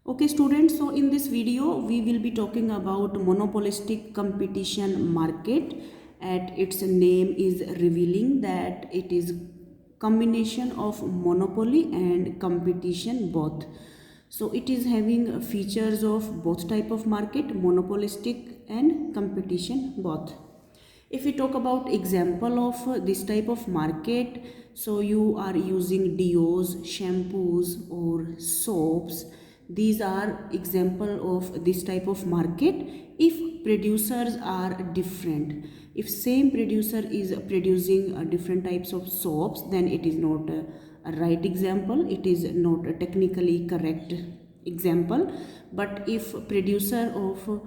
Okay students, so in this video we will be talking about monopolistic competition market. At its name is revealing that it is combination of monopoly and competition both. So it is having features of both type of market, monopolistic and competition both. If we talk about example of this type of market, so you are using deos, shampoos or soaps. These are example of this type of market. If producers are different, if same producer is producing different types of soaps, then it is not a right example, it is not a technically correct example. But if producer of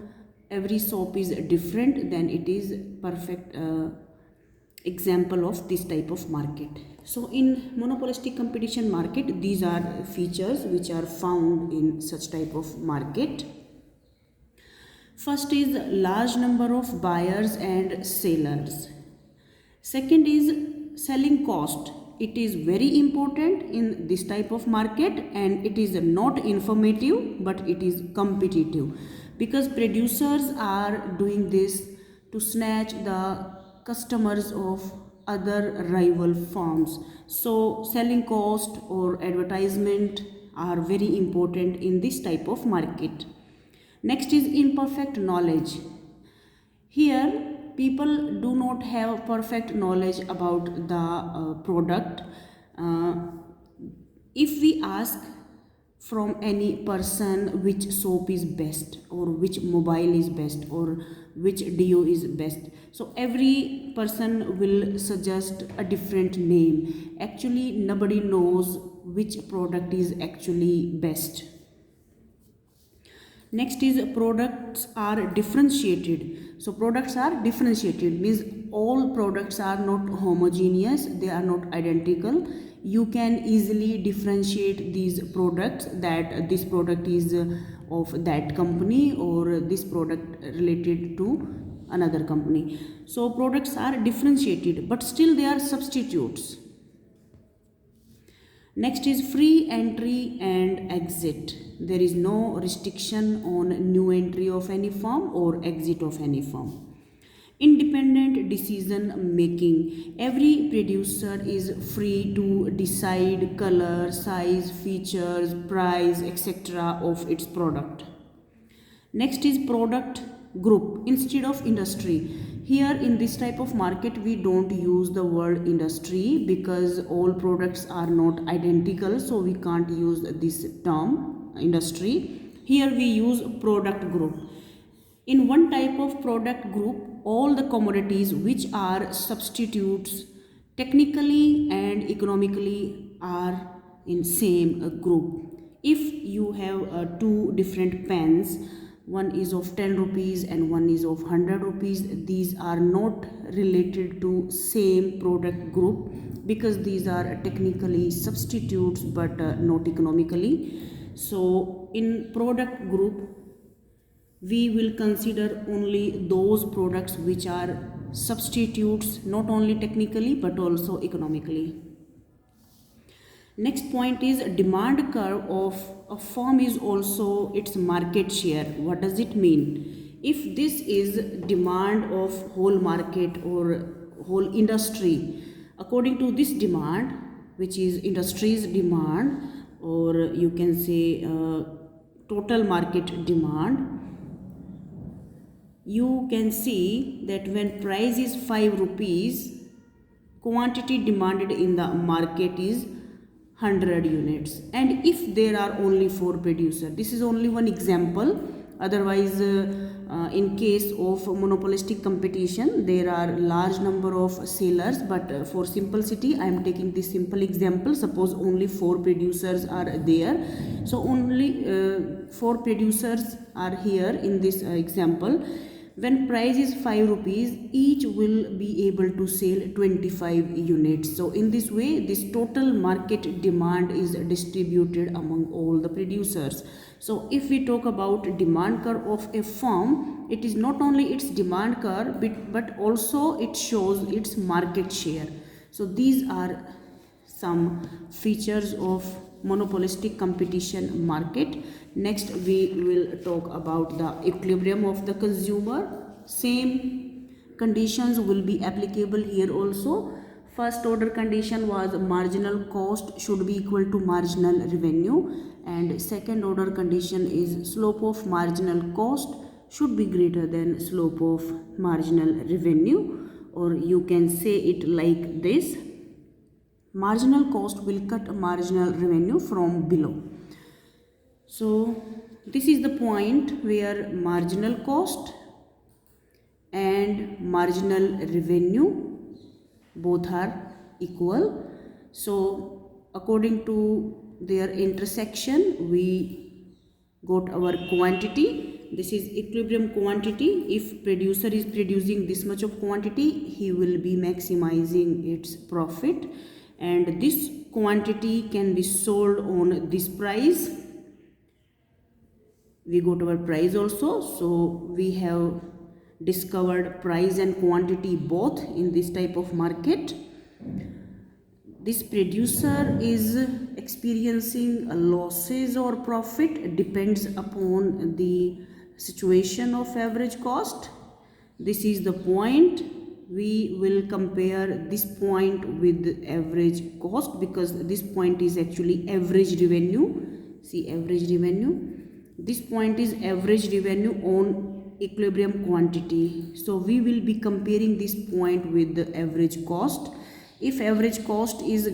every soap is different, then it is perfect example of this type of market. So in monopolistic competition market, these are features which are found in such type of market. First is large number of buyers and sellers. Second is selling cost. It is very important in this type of market, and it is not informative but it is competitive, because producers are doing this to snatch the customers of other rival firms. So selling cost or advertisement are very important in this type of market. Next is imperfect knowledge. Here people do not have perfect knowledge about the product. Uh, if we ask from any person which soap is best, or which mobile is best, or which deo is best, so every person will suggest a different name. Actually nobody knows which product is actually best. Next is products are differentiated. So products are differentiated means all products are not homogeneous, they are not identical. You can easily differentiate these products, that this product is of that company, or this product related to another company. So products are differentiated but still they are substitutes. Next is free entry and exit. There is no restriction on new entry of any firm or exit of any firm. Independent decision making. Every producer is free to decide color, size, features, price, etc. of its product. Next is product group instead of industry. Here in this type of market we don't use the word industry because all products are not identical, so we can't use this term industry. Here we use product group. In one type of product group, all the commodities which are substitutes technically and economically are in same group. If you have two different pens, one is of 10 rupees and one is of 100 rupees, these are not related to same product group because these are technically substitutes but not economically. So in product group we will consider only those products which are substitutes, not only technically but also economically. Next point is demand curve of a firm is also its market share. What does it mean? If this is demand of whole market or whole industry, according to this demand, which is industry's demand, or you can say total market demand, you can see that when price is 5 rupees, quantity demanded in the market is 100 units. And if there are only 4 producers, this is only one example. Otherwise in case of monopolistic competition there are large number of sellers, but for simplicity I am taking this simple example. Suppose only 4 producers are there, so only 4 producers are here in this example. When price is 5 rupees, each will be able to sell 25 units. So in this way this total market demand is distributed among all the producers. So if we talk about demand curve of a firm, it is not only its demand curve but also it shows its market share. So these are some features of monopolistic competition market. Next we will talk about the equilibrium of the consumer. Same conditions will be applicable here also. First order condition was marginal cost should be equal to marginal revenue, and second order condition is slope of marginal cost should be greater than slope of marginal revenue, or you can say it like this: marginal cost will cut marginal revenue from below. So this is the point where marginal cost and marginal revenue both are equal. So according to their intersection we got our quantity. This is equilibrium quantity. If producer is producing this much of quantity, he will be maximizing its profit, and this quantity can be sold on this price. We got our price also, so we have discovered price and quantity both in this type of market. This producer is experiencing losses or profit depends upon the situation of average cost. This is the point. We will compare this point with average cost, because this point is actually average revenue. See, average revenue. This point is average revenue on equilibrium quantity. So we will be comparing this point with the average cost. If average cost is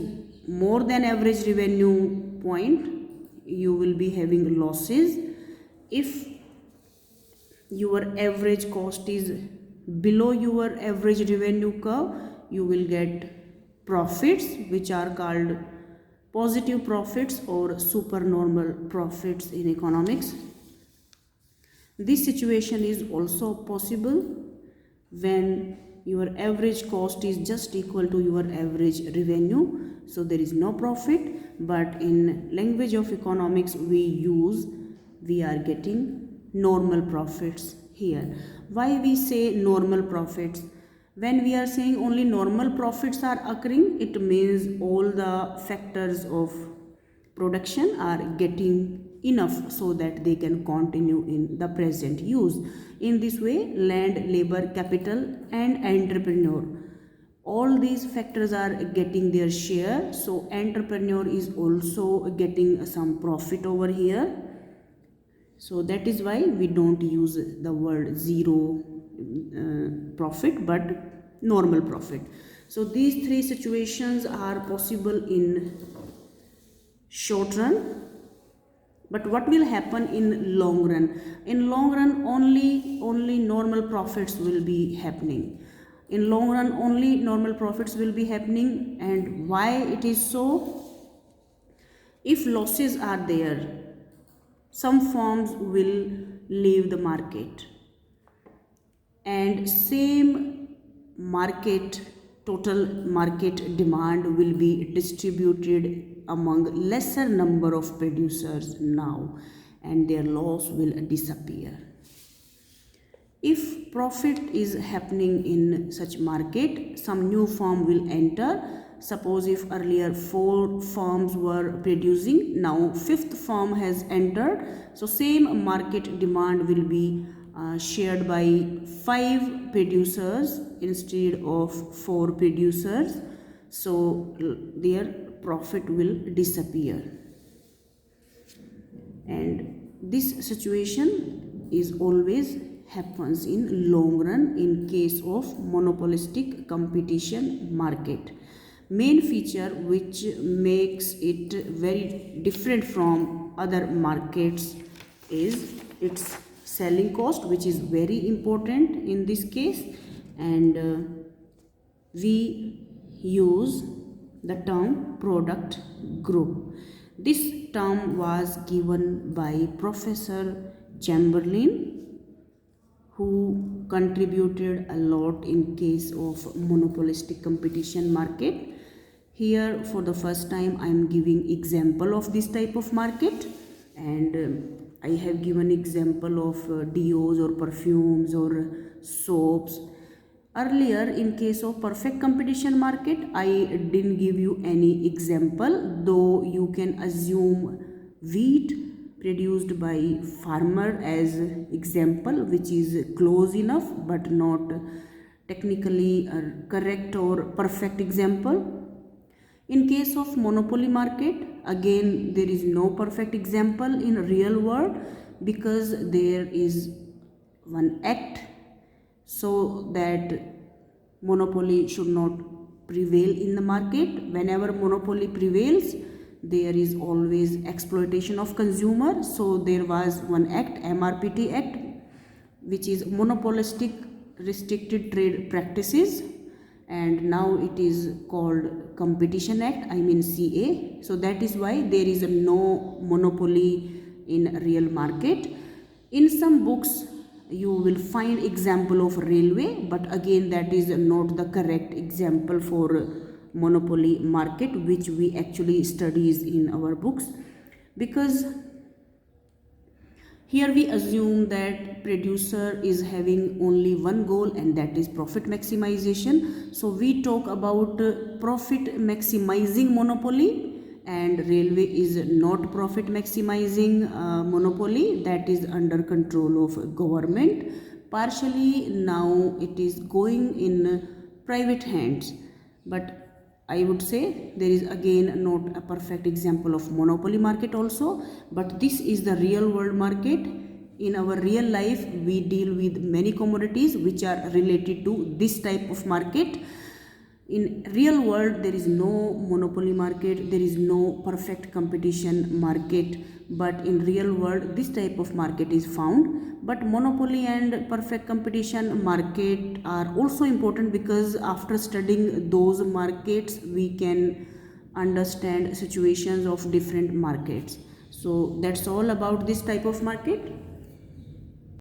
more than average revenue point, you will be having losses. If your average cost is below your average revenue curve, you will get profits, which are called positive profits or supernormal profits in economics. This situation is also possible when your average cost is just equal to your average revenue, so there is no profit, but in language of economics we are getting normal profits here. Why we say normal profits? When we are saying only normal profits are occurring, it means all the factors of production are getting enough so that they can continue in the present use. In this way, land, labor, capital and entrepreneur, all these factors are getting their share, so entrepreneur is also getting some profit over here. So that is why we don't use the word zero profit, but normal profit. So these three situations are possible in short run. But what will happen in long run? In long run, only normal profits will be happening. In long run, only normal profits will be happening. And why it is so? If losses are there, some firms will leave the market, and same market, total market demand will be distributed among lesser number of producers now, and their loss will disappear. If profit is happening in such market, some new firm will enter. Suppose if earlier 4 firms were producing, now 5th firm has entered, so same market demand will be shared by 5 producers instead of 4 producers, so their profit will disappear. And this situation is always happens in long run in case of monopolistic competition market. Main feature which makes it very different from other markets is its selling cost, which is very important in this case, and we use the term product group. This term was given by Professor Chamberlain, who contributed a lot in case of monopolistic competition market. Here for the first time I am giving example of this type of market, and I have given example of deos or perfumes or soaps. Earlier, in case of perfect competition market, I didn't give you any example, though you can assume wheat produced by farmer as example, which is close enough but not technically correct or perfect example. In case of monopoly market, again there is no perfect example in real world because there is one act so that monopoly should not prevail in the market. Whenever monopoly prevails, there is always exploitation of consumer. So there was one act, MRPT Act, which is monopolistic restricted trade practices, and now it is called Competition Act, I mean CA. So that is why there is no monopoly in real market. In some books you will find example of railway, but again that is not the correct example for monopoly market which we actually studies in our books, because here we assume that producer is having only one goal, and that is profit maximization. So we talk about profit maximizing monopoly, and railway is not profit maximizing monopoly, that is under control of government. Partially now it is going in private hands, but I would say there is again not a perfect example of monopoly market also, but this is the real world market. In our real life, we deal with many commodities which are related to this type of market. In real world, there is no monopoly market, there is no perfect competition market, but in real world, this type of market is found. But monopoly and perfect competition market are also important because after studying those markets, we can understand situations of different markets. So that's all about this type of market.